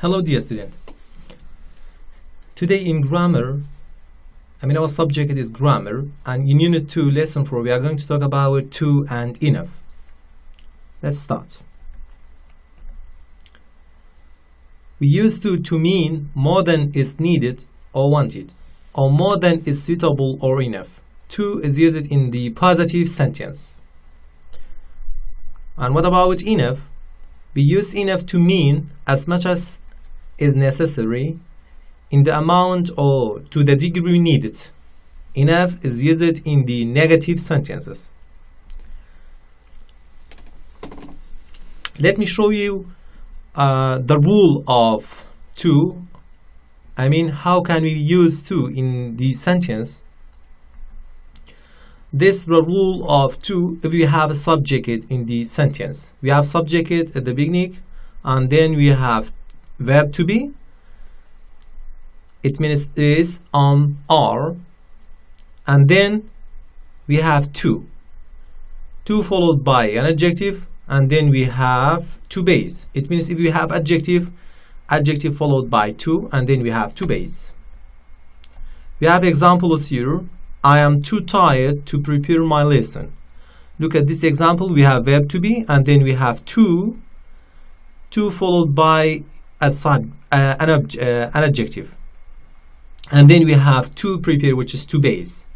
Hello dear student. Today in grammar, our subject is grammar, and in unit 2 lesson 4 we are going to talk about to and enough. Let's start. We use to mean more than is needed or wanted, or more than is suitable or enough. To is used in the positive sentence. And what about enough? We use enough to mean as much as is necessary, in the amount or to the degree needed. Enough is used in the negative sentences. Let me show you the rule of to. How can we use to in the sentence? This rule of to, if we have a subject in the sentence. We have subject at the beginning, and then we have verb to be. It means is, are, and then we have to followed by an adjective, and then we have to base. It means if we have adjective followed by to, and then we have to base. We have examples here. I am too tired to prepare my lesson. Look at this example. We have verb to be, and then we have to followed by an adjective, and then we have to prepare, which is to base.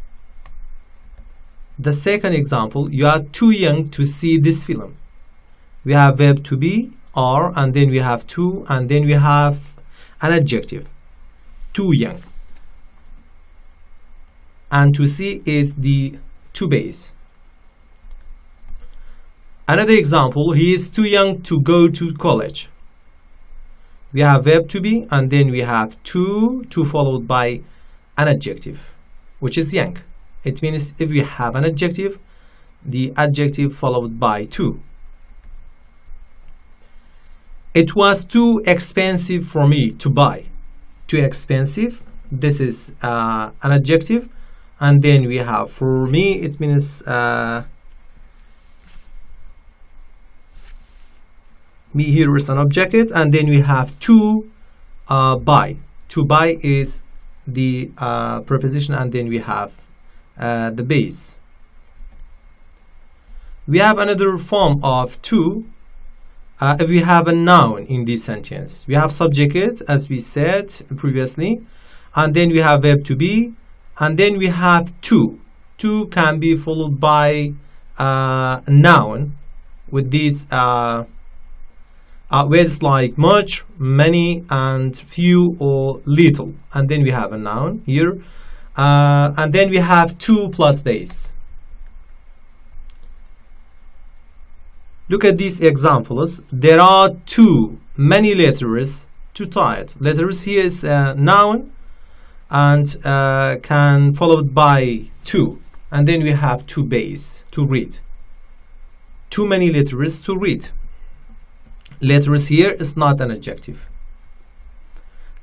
The second example, you are too young to see this film. We have verb to be, are, and then we have to, and then we have an adjective, too young. And to see is the to base. Another example, he is too young to go to college. We have verb to be, and then we have to followed by an adjective, which is young. It means if we have an adjective, the adjective followed by to. It was too expensive for me to buy. Too expensive, this is an adjective, and then we have for me, it means me here is an object, and then we have to buy. To buy is the preposition, and then we have the base. We have another form of to if we have a noun in this sentence. We have subject, as we said previously, and then we have verb to be, and then we have to. To can be followed by a noun with these words like much, many, and few or little, and then we have a noun here, and then we have to plus base. Look at these examples. There are too many letters to tired. Letters here is a noun and can followed by to, and then we have to base, to read. Too many letters to read. Letters here is not an adjective.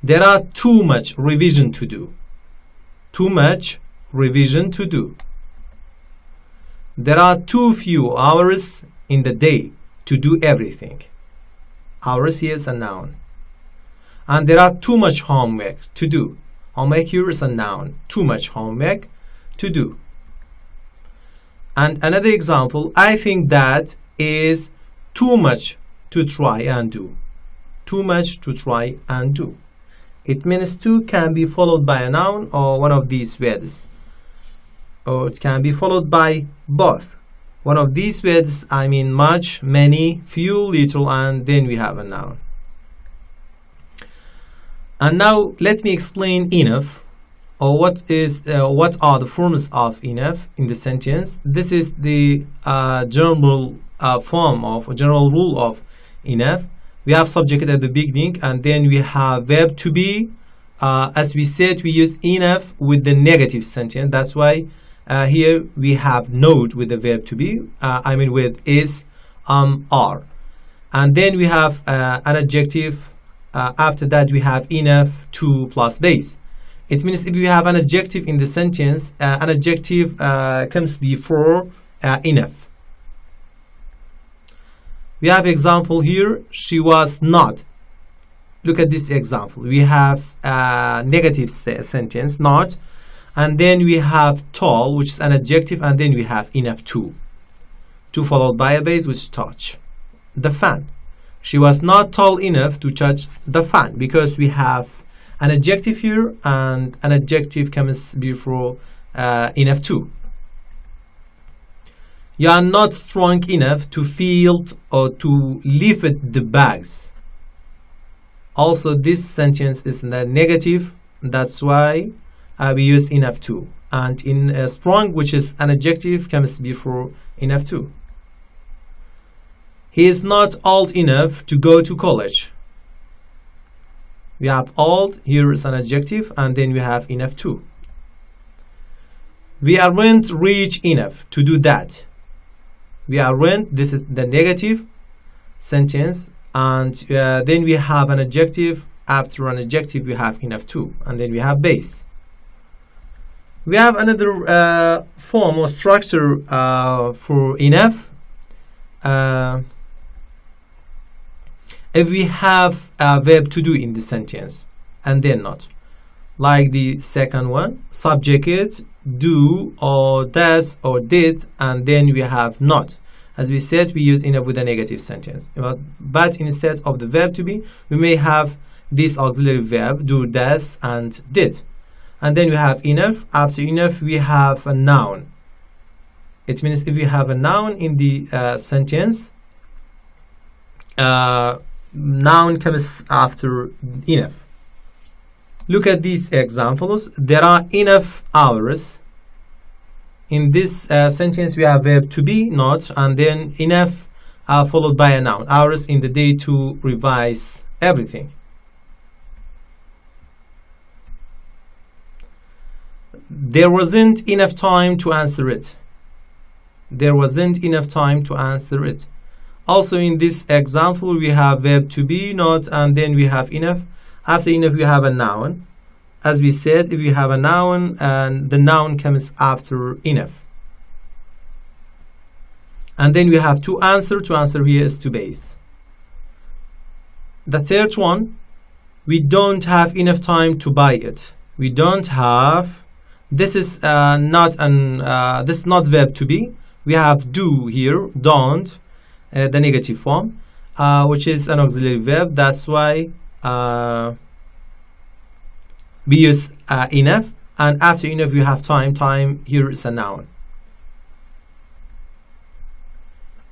There are too much revision to do. Too much revision to do. There are too few hours in the day to do everything. Hours here is a noun. And there are too much homework to do. Homework here is a noun. Too much homework to do. And another example, I think that is too much to try and do. Too much to try and do. It means to can be followed by a noun or one of these words, or it can be followed by both. One of these words, much, many, few, little, and then we have a noun. And now let me explain enough, or what are the forms of enough in the sentence. This is the general form of general rule of enough. We have subject at the beginning, and then we have verb to be. As we said, we use enough with the negative sentence. That's why here we have note with the verb to be. With is, are, and then we have an adjective. After that, we have enough, to plus base. It means if you have an adjective in the sentence, an adjective comes before enough. We have example here. She was not look at this example. We have a negative sentence, not, and then we have tall, which is an adjective, and then we have enough to followed by a base, which is touch the fan. She was not tall enough to touch the fan, because we have an adjective here and an adjective comes before enough to. You are not strong enough to field or to lift the bags. Also, this sentence is in the negative, that's why we use enough to. And in strong, which is an adjective, comes before enough to. He is not old enough to go to college. We have old, here is an adjective, and then we have enough to. We aren't rich enough to do that. We aren't, this is the negative sentence, and then we have an adjective. After an adjective we have enough to, and then we have base. We have another form or structure for enough. If we have a verb to do in the sentence and then not, like the second one, subject, do or does or did, and then we have not. As we said, we use enough with a negative sentence, but instead of the verb to be, we may have this auxiliary verb, do, does, and did, and then we have enough. After enough we have a noun. It means if we have a noun in the sentence, noun comes after enough. Look at these examples. There are enough hours. In this sentence we have verb to be, not, and then enough followed by a noun. Hours in the day to revise everything. There wasn't enough time to answer it. There wasn't enough time to answer it. Also in this example we have verb to be, not, and then we have enough. After enough we have a noun. As we said, if you have a noun, and the noun comes after enough. And then we have to answer. To answer here is to base. The third one, we don't have enough time to buy it. We don't have, this is not this is not verb to be. We have do here, don't, the negative form, which is an auxiliary verb. That's why we use enough, and after enough we have time. Time here is a noun.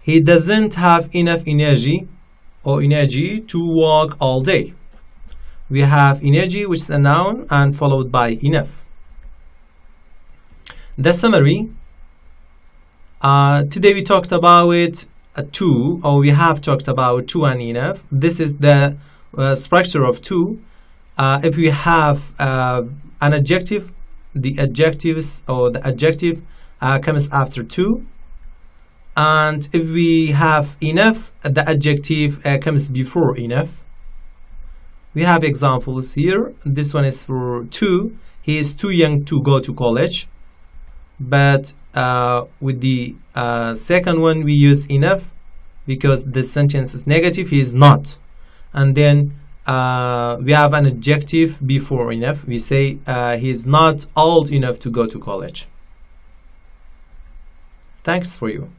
He doesn't have enough energy to walk all day. We have energy, which is a noun, and followed by enough. The summary. Today we talked about to, or we have talked about to and enough. This is the structure of to. If we have an adjective, the adjectives or the adjective comes after to, and if we have enough, the adjective comes before enough. We have examples here. This one is for to. He is too young to go to college, but with the second one we use enough because the sentence is negative. He is not, and then we have an adjective before enough. We say he is not old enough to go to college. Thanks for you.